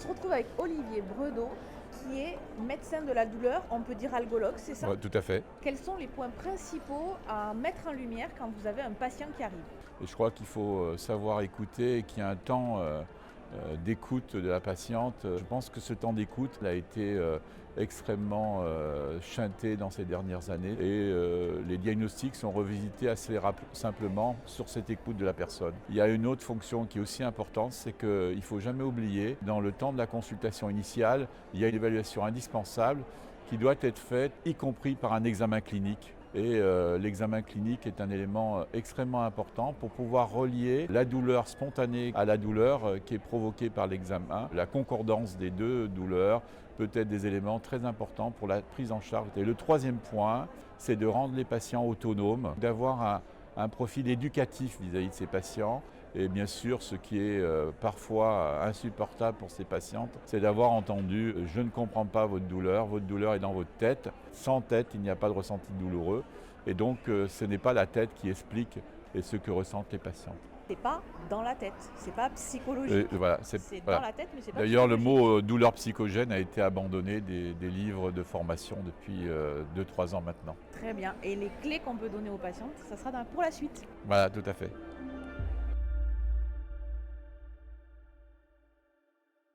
se retrouve avec Olivier Bredeau, qui est médecin de la douleur, on peut dire algologue, c'est ça? Ouais, tout à fait. Quels sont les points principaux à mettre en lumière quand vous avez un patient qui arrive? Et je crois qu'il faut savoir écouter et qu'il y a un temps d'écoute de la patiente. Je pense que ce temps d'écoute a été extrêmement chanté dans ces dernières années et les diagnostics sont revisités assez simplement sur cette écoute de la personne. Il y a une autre fonction qui est aussi importante, c'est qu'il ne faut jamais oublier, dans le temps de la consultation initiale, il y a une évaluation indispensable qui doit être faite, y compris par un examen clinique. Et l'examen clinique est un élément extrêmement important pour pouvoir relier la douleur spontanée à la douleur qui est provoquée par l'examen. La concordance des deux douleurs peut être des éléments très importants pour la prise en charge. Et le troisième point, c'est de rendre les patients autonomes, d'avoir un profil éducatif vis-à-vis de ces patients. Et bien sûr, ce qui est parfois insupportable pour ces patientes, c'est d'avoir entendu « je ne comprends pas votre douleur est dans votre tête ». Sans tête, il n'y a pas de ressenti douloureux. Et donc, ce n'est pas la tête qui explique ce que ressentent les patientes. C'est pas dans la tête, c'est pas psychologique. Voilà, C'est voilà. dans la tête, mais c'est pas D'ailleurs, le psychologique. mot douleur psychogène a été abandonné des livres de formation depuis 2-3 ans maintenant. Très bien. Et les clés qu'on peut donner aux patientes, ça sera pour la suite. Voilà, tout à fait.